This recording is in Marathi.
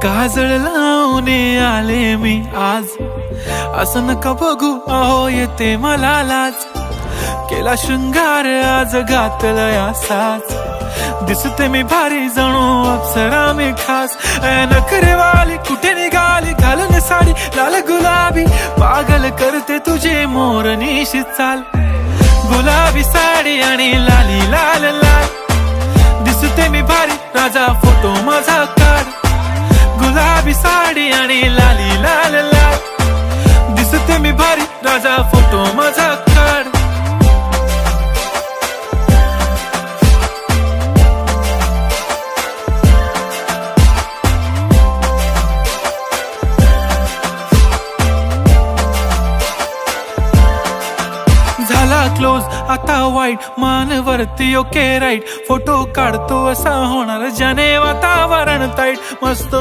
काजळ लावून आले मी आज, असं नका बघू अहो येते मला लाज. केला शृंगार आज घातला साज, दिसते मी भारी जणू अप्सरा मी खास. नखरेवाली कुठे निघाली घालून साडी लाल गुलाबी, पागल करते तुझे मोरनीशी चाल. गुलाबी साडी आणि लाली लाल लाल, दिसते मी भारी राजा फोटो माझा काढ. गुलाबी साडी आणि लाली लाल लाल, दिसते मी भारी राजा फोटो माझा काढ. झाला क्लोज आता वाईट, मान वरती ओके राईट. फोटो काढतो असा होणार ज्याने वातावरण ताईट. मस्त